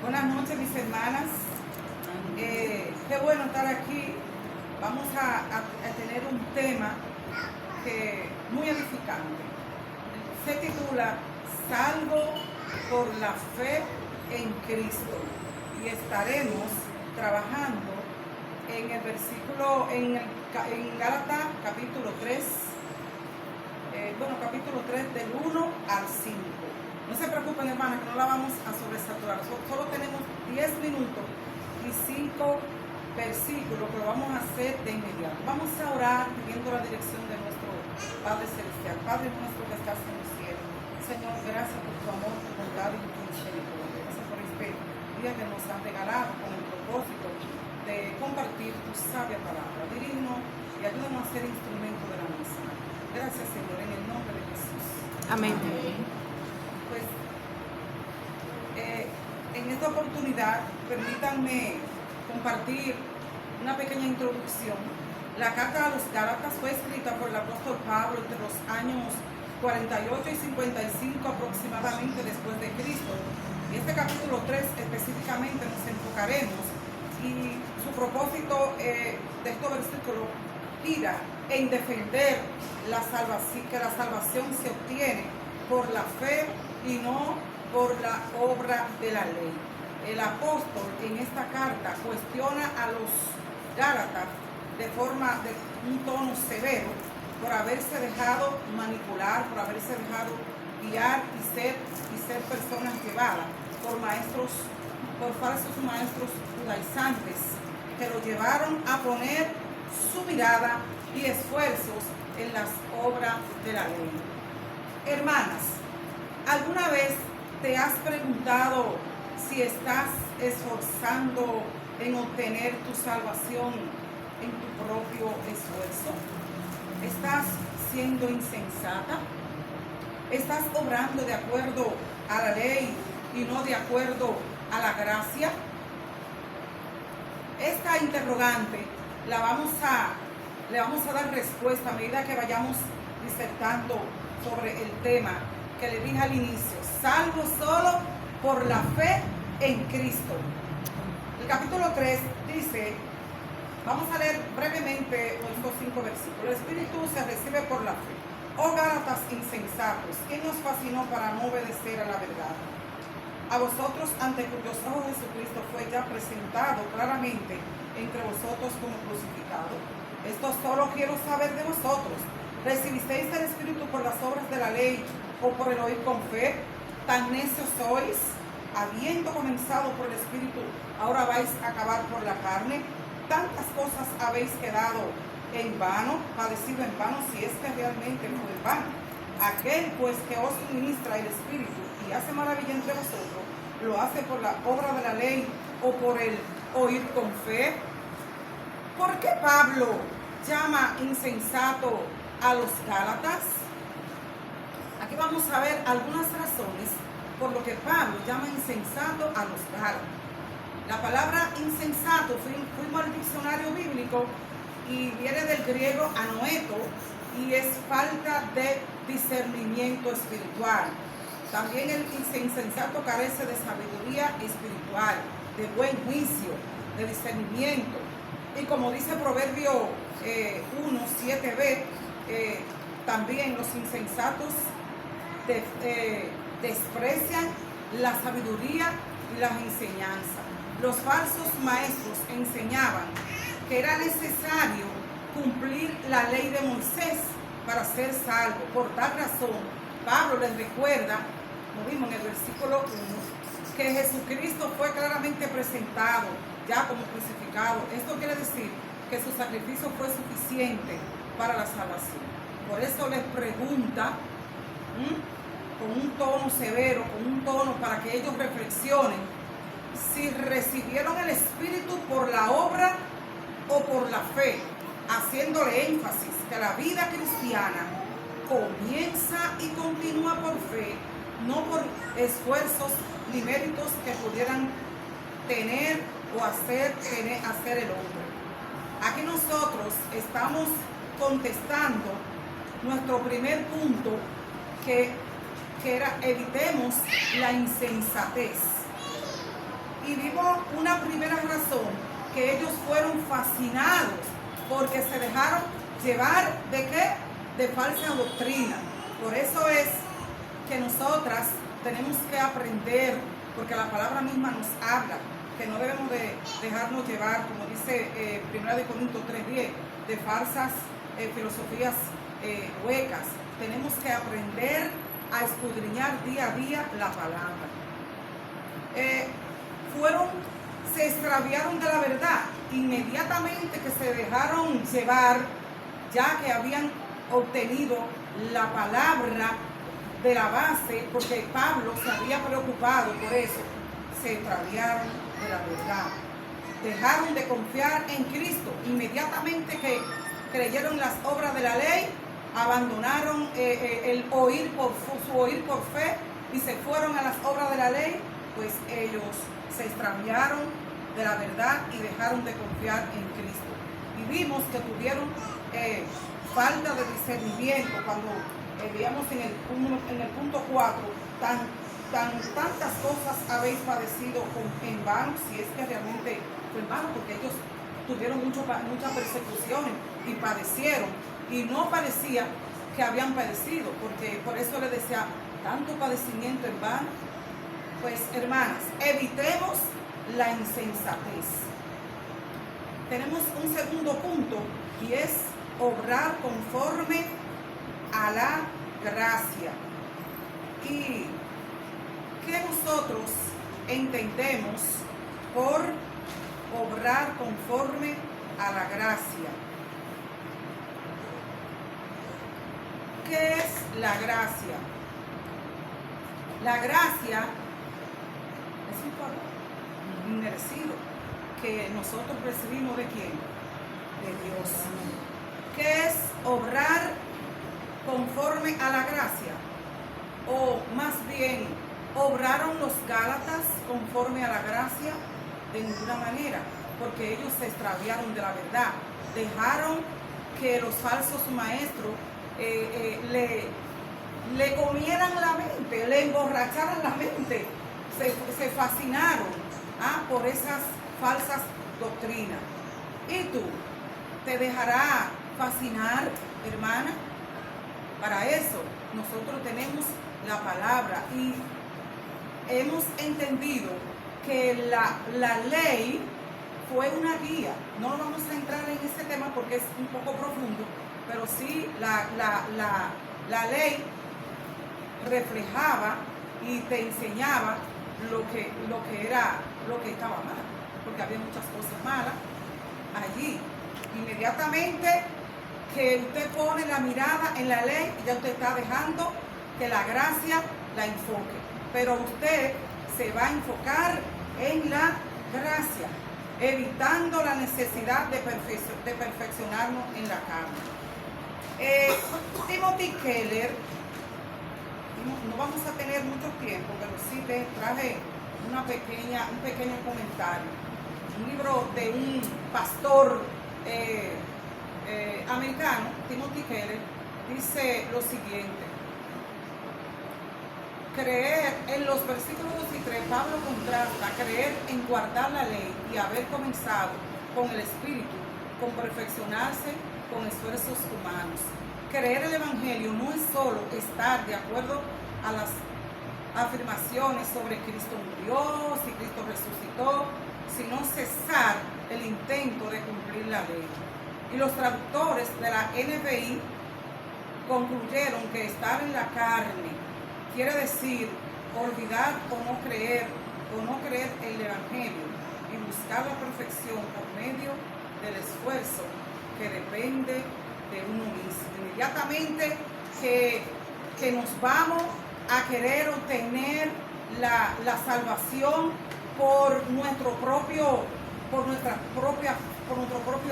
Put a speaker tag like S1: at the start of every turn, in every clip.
S1: Buenas noches, mis hermanas. Qué bueno estar aquí. Vamos a tener un tema muy edificante. Se titula Salvo por la fe en Cristo. Y estaremos trabajando en el versículo, en Gálatas capítulo 3, capítulo 3 del 1 al 5. No se preocupen, hermanas, que no la vamos a sobresaturar. Solo tenemos 10 minutos y 5 versículos que lo vamos a hacer de inmediato. Vamos a orar pidiendo la dirección de nuestro Padre Celestial. Padre nuestro que estás en el cielo. Señor, gracias por tu amor, tu bondad y tu misericordia. Gracias por este día que nos has regalado con el propósito de compartir tu sabia palabra. Dirígenos y ayúdanos a ser instrumento de la misa. Gracias, Señor, en el nombre de Jesús.
S2: Amén.
S1: Pues en esta oportunidad permítanme compartir una pequeña introducción. La carta a los Gálatas fue escrita por el apóstol Pablo entre los años 48 y 55 aproximadamente después de Cristo. Y este capítulo 3 específicamente nos enfocaremos, y su propósito de estos versículos gira en defender que la salvación se obtiene por la fe y no por la obra de la ley. El apóstol en esta carta cuestiona a los Gálatas de un tono severo por haberse dejado manipular, por haberse dejado guiar y ser personas llevadas por falsos maestros judaizantes que lo llevaron a poner su mirada y esfuerzos en las obras de la ley. Hermanas, ¿alguna vez te has preguntado si estás esforzando en obtener tu salvación en tu propio esfuerzo? ¿Estás siendo insensata? ¿Estás obrando de acuerdo a la ley y no de acuerdo a la gracia? Esta interrogante le vamos a dar respuesta a medida que vayamos disertando sobre el tema que le dije al inicio: salvo solo por la fe en Cristo. El capítulo 3 dice, vamos a leer brevemente estos 5 versículos. El Espíritu se recibe por la fe. Oh Gálatas insensatos, ¿quién os fascinó para no obedecer a la verdad? A vosotros, ante cuyos ojos Jesucristo fue ya presentado claramente entre vosotros como crucificado. Esto solo quiero saber de vosotros: ¿recibisteis el Espíritu por las obras de la ley o por el oír con fe? Tan necios sois, habiendo comenzado por el Espíritu, ahora vais a acabar por la carne. Tantas cosas habéis quedado en vano, padecido en vano, si es que realmente no en vano. Aquel pues que os ministra el Espíritu y hace maravilla entre vosotros, ¿lo hace por la obra de la ley o por el oír con fe? ¿Por qué Pablo llama insensato a los Gálatas? Aquí vamos a ver algunas razones por lo que Pablo llama insensato a los Gálatas. La palabra insensato, fuimos al diccionario bíblico y viene del griego anoeto y es falta de discernimiento espiritual. También el insensato carece de sabiduría espiritual, de buen juicio, de discernimiento. Y como dice Proverbio 1:7b, también los insensatos desprecian la sabiduría y las enseñanzas. Los falsos maestros enseñaban que era necesario cumplir la ley de Moisés para ser salvo. Por tal razón, Pablo les recuerda, como vimos en el versículo 1, que Jesucristo fue claramente presentado ya como crucificado. Esto quiere decir que su sacrificio fue suficiente para la salvación. Por eso les pregunta con un tono severo, con un tono para que ellos reflexionen si recibieron el Espíritu por la obra o por la fe, haciéndole énfasis que la vida cristiana comienza y continúa por fe, no por esfuerzos ni méritos que pudieran tener o hacer el hombre. Aquí nosotros estamos contestando nuestro primer punto, que era evitemos la insensatez. Y vimos una primera razón, que ellos fueron fascinados porque se dejaron llevar ¿de qué? De falsa doctrina. Por eso es que nosotras tenemos que aprender, porque la palabra misma nos habla, que no debemos de dejarnos llevar, como dice 1 Corintios 3:10, de falsas filosofías huecas. Tenemos que aprender a escudriñar día a día la palabra. Se extraviaron de la verdad inmediatamente que se dejaron llevar, ya que habían obtenido la palabra de la base, porque Pablo se había preocupado por eso. Se extraviaron de la verdad, dejaron de confiar en Cristo. Inmediatamente que creyeron las obras de la ley, abandonaron el oír su oír por fe y se fueron a las obras de la ley, pues ellos se extraviaron de la verdad y dejaron de confiar en Cristo. Y vimos que tuvieron falta de discernimiento cuando veíamos en el punto 4, tantas cosas habéis padecido en vano, si es que realmente fue en vano, porque ellos tuvieron muchas persecuciones y padecieron, y no parecía que habían padecido, porque por eso les decía, tanto padecimiento en vano. Pues hermanas, evitemos la insensatez. Tenemos un segundo punto, y es obrar conforme a la gracia. ¿Y qué nosotros entendemos por obrar conforme a la gracia? ¿Qué es la gracia? La gracia es un favor inmerecido que nosotros recibimos ¿de quién? De Dios. ¿Qué es obrar conforme a la gracia? O más bien, ¿obraron los Gálatas conforme a la gracia? De ninguna manera, porque ellos se extraviaron de la verdad. Dejaron que los falsos maestros le comieran la mente, le emborracharan la mente. Se fascinaron por esas falsas doctrinas. ¿Y tú? ¿Te dejará fascinar, hermana? Para eso nosotros tenemos la palabra y hemos entendido que la ley fue una guía. No vamos a entrar en ese tema porque es un poco profundo, pero sí la ley reflejaba y te enseñaba lo que estaba mal, porque había muchas cosas malas allí. Inmediatamente que usted pone la mirada en la ley, ya usted está dejando que la gracia la enfoque, pero usted se va a enfocar en la gracia, evitando la necesidad de perfeccionarnos en la carne. Timothy Keller, no vamos a tener mucho tiempo, pero sí te traje un pequeño comentario. Un libro de un pastor americano, Timothy Keller, dice lo siguiente: creer, en los versículos 2 y 3, Pablo contrasta creer en guardar la ley y haber comenzado con el Espíritu, con perfeccionarse con esfuerzos humanos. Creer el Evangelio no es solo estar de acuerdo a las afirmaciones sobre Cristo murió, si Cristo resucitó, sino cesar el intento de cumplir la ley. Y los traductores de la NBI concluyeron que estar en la carne quiere decir olvidar o no creer el Evangelio y buscar la perfección por medio del esfuerzo que depende de uno mismo. Inmediatamente que nos vamos a querer obtener la salvación por nuestro propio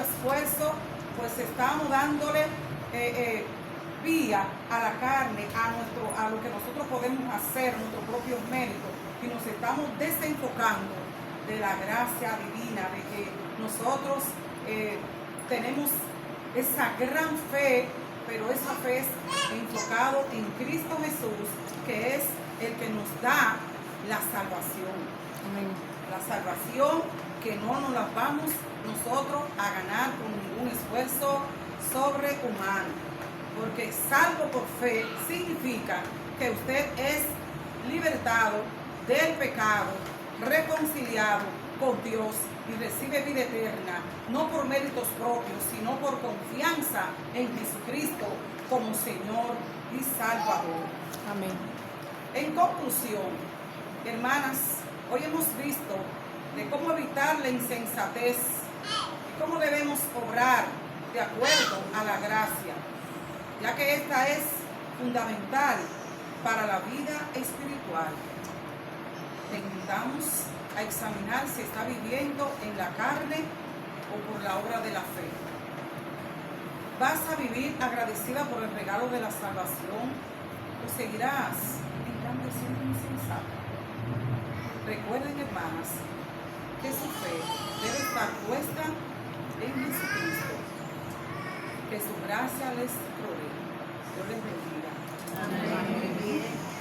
S1: esfuerzo, pues estamos dándole vía a la carne, a lo que nosotros podemos hacer, nuestros propios méritos, y nos estamos desenfocando de la gracia divina, de que nosotros tenemos esa gran fe, pero esa fe es enfocado en Cristo Jesús, que es el que nos da la salvación.
S2: Amén.
S1: La salvación que no nos la vamos nosotros a ganar con ningún esfuerzo sobrehumano, porque salvo por fe significa que usted es libertado del pecado, reconciliado con Dios y recibe vida eterna, no por méritos propios, sino por confianza en Jesucristo como Señor y Salvador.
S2: Amén.
S1: En conclusión, hermanas, hoy hemos visto de cómo evitar la insensatez y cómo debemos obrar de acuerdo a la gracia, ya que esta es fundamental para la vida espiritual. Te invitamos a examinar si está viviendo en la carne o por la obra de la fe. ¿Vas a vivir agradecida por el regalo de la salvación o seguirás siendo insensata? Recuerden, hermanas, que su fe debe estar puesta en Jesucristo. Que su gracia les rodee.